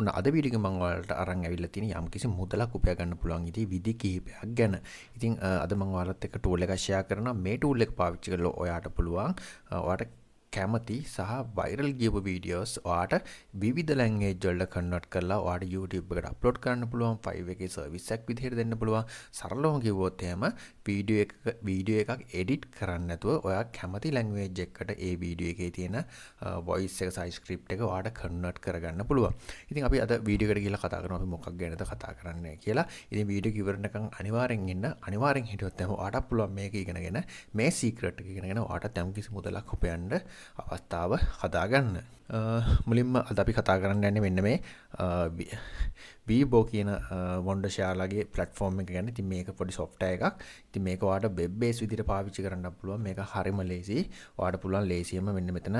ඔන්න අද වීඩියෝ එක මම ඔයාලට අරන් ඇවිල්ලා තියෙන යම්කිසි මුදලක් උපයා ගන්න පුළුවන් විදි කිහිපයක් ගැන. ඉතින් අද මම ඔයාලත් එක්ක ටූල් එකක් ෂෙයා කරනවා. මේ ටූල් එක පාවිච්චි කරලා ඔයාට පුළුවන් ඔයාට කැමති සහ වයිරල් ගියපු වීඩියෝස් ඔයාට විවිධ ලැන්ග්වේජ් වලට කන්වර්ට් කරලා ඔයාට YouTube එකට අප්ලෝඩ් කරන්න පුළුවන්. Fiverr එකේ සර්විස් එකක් විදිහට දෙන්න පුළුවන්. සරලවම කිව්වොත් එහෙම වීඩියෝ එකක් එඩිට් කරන්න නැතුව ඔයා කැමති ලැන්ග්වේජ් එකකට ඒ වීඩියෝ එකේ තියෙන වොයිස් එක සහ ස්ක්‍රිප්ට් එක ඔයාට කන්වර්ට් කරගන්න පුළුවන්. ඉතින් අපි අද වීඩියෝ එකට ගිහලා කතා කරනවා අපි මොකක් ගැනද කතා කරන්නේ කියලා. ඉතින් වීඩියෝ එක ඉවරනකම් අනිවාර්යෙන් ඉන්න. අනිවාර්යෙන් හිටියොත් එහෙම ඔයාට පුළුවන් මේක ඉගෙනගෙන මේ සීක්‍රට් එක ඉගෙනගෙන ඔයාට යම්කිසි මුදලක් උපයන්න අවස්ථාව හදාගන්න. මුලින්ම අද අපි කතා කරන්න යන්නේ මෙන්න මේ Virbo කියන Wondershare ලගේ platform එක ගැන. ඉතින් මේක පොඩි software එකක්. ඉතින් මේක ඔයාට web base විදිහට පාවිච්චි කරන්න පුළුවන්. මේක හරිම ලේසි. ඔයාට පුළුවන් ලේසියෙන්ම මෙන්න මෙතන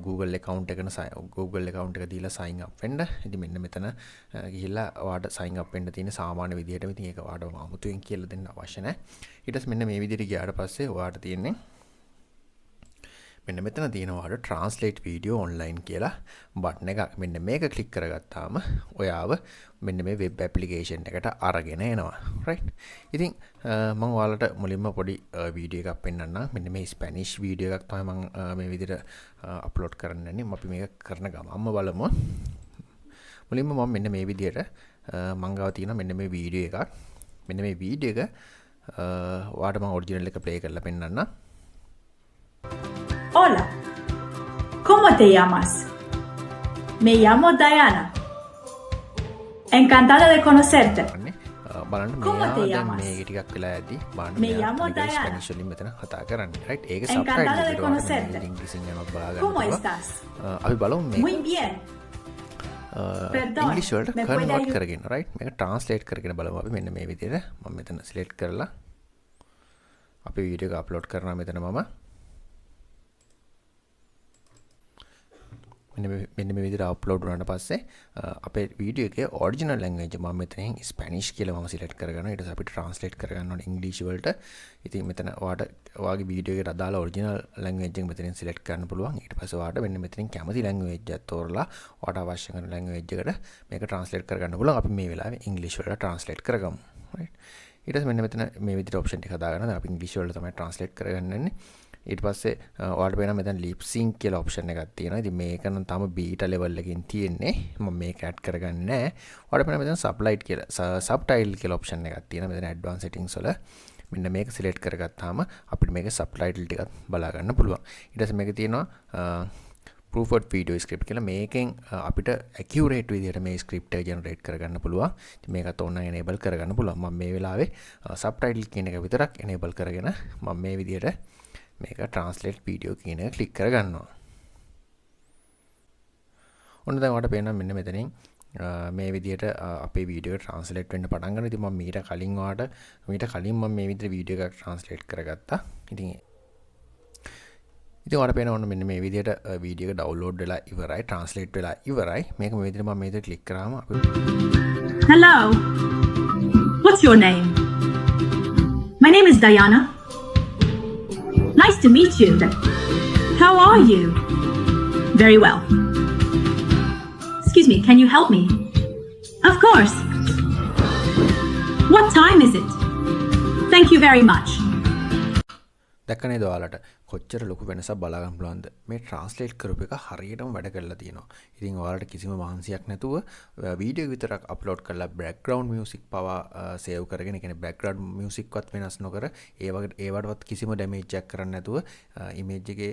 Google account එක දීලා sign up වෙන්න. ඉතින් මෙන්න මෙතන ගිහිල්ලා ඔයාට sign up වෙන්න තියෙන සාමාන්‍ය විදිහටම. ඉතින් ඒක ඔයාට අමුතුවෙන් කියලා දෙන්න අවශ්‍ය නැහැ. ඊට පස්සේ මෙන්න මේ විදිහට ගියාට පස්සේ ඔයාට තියෙන්නේ මෙන්න මෙතන තියෙනවා translate video online කියලා බටන් එකක්. මෙන්න මේක ක්ලික් කරගත්තාම ඔයාව මෙන්න මේ web application එකට අරගෙන එනවා. right. ඉතින් මම ඔයාලට මුලින්ම පොඩි වීඩියෝ එකක් පෙන්නන්නම්. මෙන්න මේ ස්පැනිෂ් වීඩියෝ එකක් තමයි මම මේ විදිහට අප්ලෝඩ් කරන්න යන්නේ. අපි මේක කරන ගමන්ම බලමු. මුලින්ම මම මෙන්න මේ විදිහට මම ගාව තියෙන මෙන්න මේ වීඩියෝ එකක්. මෙන්න මේ වීඩියෝ එක ඔයාලට මම ඔරිජිනල් එක ප්ලේ කරලා පෙන්නන්නම්. Hola, ¿cómo te llamas? Me llamo Diana. Encantada de conocerte. බලන්න මෙයා මේ ටිකක් වෙලා ඇද්දි බලන්න ස්පැනිෂ් වලින් මෙතන කතා කරන්නේ. right. ඒක සබ්ටයිටල් එකේ වුණා ඉංග්‍රීසියෙන් යනවා බලා ගන්න. ¿Cómo estás? අපි බලමු මේක. Muy bien. ඉංග්‍රීසි වලට කන්වර්ට් කරගෙන right. මේක ට්‍රාන්ස්ලේට් කරගෙන බලමු අපි මෙන්න මේ විදිහට. මම මෙතන සිලෙක්ට් කරලා අපි වීඩියෝ එක අප්ලෝඩ් කරනවා මෙතන මම. මෙන්න මේ විදිහට අප්ලෝඩ් වුණාට පස්සේ අපේ වීඩියෝ එකේ ඔරිජිනල් ලැන්ග්වේජ් මම මෙතනින් ස්පැනිෂ් කියලා මම සිලෙක්ට් කරගන්නවා. ඊට පස්සේ අපිට ට්‍රාන්ස්ලේට් කරගන්න ඕනේ ඉංග්‍රීසි වලට. ඉතින් මෙතන ඔයාගේ වීඩියෝ එකට අදාළ ඔරිජිනල් ලැන්ග්වේජ් එක මෙතනින් සිලෙක්ට් කරන්න පුළුවන්. ඊට පස්සේ ඔයාට මෙන්න මෙතනින් කැමති ලැන්ග්වේජ් එකක් තෝරලා ඔයාට අවශ්‍ය කරන ලැන්ග්වේජ් එකට මේක ට්‍රාන්ස්ලේට් කරගන්න පුළුවන්. අපි මේ වෙලාවේ ඉංග්‍රීසි වලට ට්‍රාන්ස්ලේට් කරගමු. right. ඊට පස්සේ මෙන්න මෙතන මේ විදිහට ඔප්ෂන් එක හදාගන්න. දැන් අපි ඉංග්‍රීසි වලට තමයි ට්‍රාන්ස්ලේට් කරගන්නන්නේ. ඊට පස්සේ ඔයාලට පේනවා මෙතන lip sync කියලා ඔප්ෂන් එකක් තියෙනවා. ඉතින් මේක නම් තාම බීටා ලෙවල් එකකින් තියෙන්නේ. මම මේක ඇඩ් කරගන්නේ නැහැ. ඔයාලට පේනවා මෙතන subtitle කියලා ඔප්ෂන් එකක් තියෙනවා. මෙතන advanced settings වල මෙන්න මේක සිලෙක්ට් කරගත්තාම අපිට මේකේ subtitle ටිකත් බලා ගන්න පුළුවන්. ඊට පස්සේ මේකේ තියෙනවා proofread video script කියලා මේකෙන් අපිට accurate විදිහට මේ script එක generate කරගන්න පුළුවන්. ඉතින් මේකත් ඕන enable කරගන්න පුළුවන්. මම මේ වෙලාවේ subtitle කියන එක විතරක් enable කරගෙන මම මේ විදිහට මේක translate video කියන එක ක්ලික් කරගන්නවා. ඔන්න දැන් ඔයාලට පේනවා මෙන්න මෙතනින් මේ විදිහට අපේ වීඩියෝ එක translate වෙන්න පටන් ගන්නවා. ඉතින් මම මීට කලින් මම මේ විදිහට වීඩියෝ එකක් translate කරගත්තා. ඉතින් ඔයාලට පේනවා ඔන්න මෙන්න මේ විදිහට වීඩියෝ එක download වෙලා ඉවරයි, translate වෙලා ඉවරයි. මේක මේ විදිහට මම මේ විදිහට ක්ලික් කරාම Hello. What's your name? My name is Diana. Nice to meet you. How are you? Very well. Excuse me, can you help me? Of course. What time is it? Thank you very much. දැක්ක නේද ඔයාලට කොච්චර ලොකු වෙනසක් බලා ගන්න පුළුවන්ද? මේ ට්‍රාන්ස්ලේට් කරපු එක හරියටම වැඩ කරලා තියෙනවා. ඉතින් ඔයාලට කිසිම මහන්සියක් නැතුව වීඩියෝ විතරක් අප්ලෝඩ් කරලා බෑග්ග්‍රවුන්ඩ් මියුසික් පවා සේව් කරගෙන, ඒ කියන්නේ බෑග්ග්‍රවුන්ඩ් මියුසික්වත් වෙනස් නොකර ඒවටවත් කිසිම ඩැමේජ් එකක් කරන්නේ නැතුව ඉමේජ් එකේ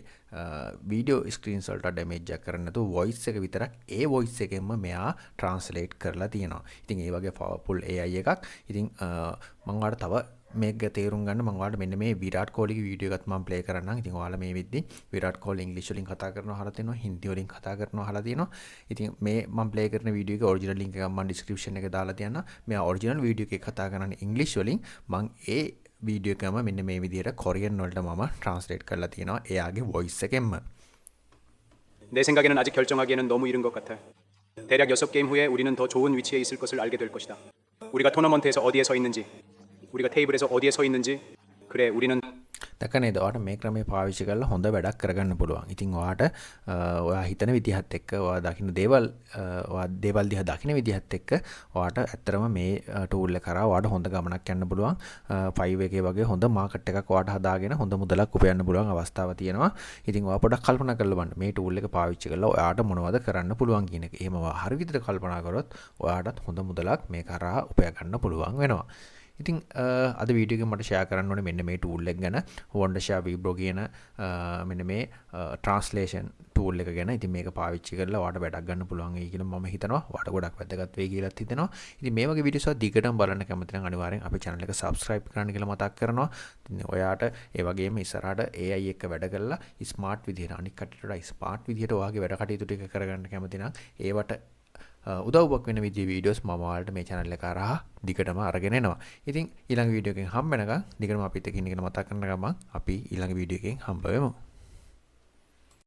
වීඩියෝ ස්ක්‍රීන්ස් වලට ඩැමේජ් එකක් කරන්නේ නැතුව වොයිස් එක විතරක් ඒ වොයිස් එකෙන්ම මෙයා ට්‍රාන්ස්ලේට් කරලා තියෙනවා. ඉතින් ඒ වගේ පවර්ෆුල් AI එකක්. ඉතින් මම ඔයාලට තව මේක තේරුම් ගන්න මම ඔයාලට මෙන්න මේ විරාට් කොහ්ලිගේ වීඩියෝ එකත් මම ප්ලේ කරන්නම්. ඉතින් ඔයාලා මේ වෙද්දි විරාට් කොහ්ලි ඉංග්‍රීසි වලින් කතා කරනවා අහලා තියෙනවා, හින්දි වලින් කතා කරනවා අහලා තියෙනවා. ඉතින් මේ මම ප්ලේ කරන වීඩියෝ එකේ ඔරිජිනල් ලින්ක් එක මම ඩිස්ක්‍රිප්ෂන් එකේ දාලා තියන්නම්. මෙයා ඔරිජිනල් වීඩියෝ එකේ කතා කරන්නේ ඉංග්‍රීසි වලින්. මම ඒ වීඩියෝ එකම මෙන්න මේ විදිහට කොරියන් වලට මම ට්‍රාන්ස්ලේට් කරලා තියෙනවා එයාගේ වොයිස් එකෙන්ම. 내 생각에는 아직 결정하기에는 너무 이른 것 같아. 대략 6게임 후에 우리는 더 좋은 위치에 있을 것을 알게 될 것이다. 우리가 토너먼트에서 어디에 서 있는지, 우리가 테이블에서 어디에 서 있는지, 그래 우리는 දැක නේද ඔයාට මේ ක්‍රමය පාවිච්චි කරලා හොඳ වැඩක් කරගන්න පුළුවන්. ඉතින් ඔයාට ඔයා හිතන විදිහත් එක්ක ඔයා දකින්න දේවල් ඔයා දේවල් දිහා දකින්න විදිහත් එක්ක ඔයාට ඇත්තරම මේ ටූල් එක කරා ඔයාට හොඳ ගමනක් යන්න පුළුවන්. 5 එකේ වගේ හොඳ මාකට් එකක් ඔයාට හදාගෙන හොඳ මුදලක් උපයන්න පුළුවන් අවස්ථාවක් තියෙනවා. ඉතින් ඔයා පොඩ්ඩක් කල්පනා කරලා බලන්න මේ ටූල් එක පාවිච්චි කරලා ඔයාට මොනවද කරන්න පුළුවන් කියන එක. එහෙම ඔයා හරි විදිහට කල්පනා කරොත් ඔයාටත් හොඳ මුදලක් මේ කරා උපය ගන්න පුළුවන් වෙනවා. ඉතින් අද වීඩියෝ එකේ මට ෂෙයා කරන්න ඕනේ මෙන්න මේ ටූල් එක ගැන Wondershare Virbo කියන මෙන්න මේ ට්‍රාන්ස්ලේෂන් ටූල් එක ගැන. ඉතින් මේක පාවිච්චි කරලා ඔයාලට වැඩක් ගන්න පුළුවන් වෙයි කියලා මම හිතනවා. ඔයාලට ගොඩක් වැදගත් වෙයි කියලාත් හිතෙනවා. ඉතින් මේ වගේ වීඩියෝස් දිගටම බලන්න කැමති නම් අනිවාර්යෙන් අපේ channel එක subscribe කරන්න කියලා මතක් කරනවා. ඉතින් ඔයාට ඒ වගේම ඉස්සරහට AI එක්ක වැඩ කරලා smart විදිහට අනික් කටට වඩා smart විදිහට ඔයාගේ වැඩ කටයුතු ටික කරගන්න කැමති නම් ඒවට උදව්වක් වෙන විදිහේ වීඩියෝස් මම ඔයාලට මේ channel එක කරා දිගටම අරගෙන එනවා. ඉතින් ඊළඟ වීඩියෝ එකෙන් හම්බ වෙනකන් දිගටම අපිත් එක්ක ඉන්න කියලා මතක් කරන ගමන් අපි ඊළඟ වීඩියෝ එකෙන් හම්බ වෙමු.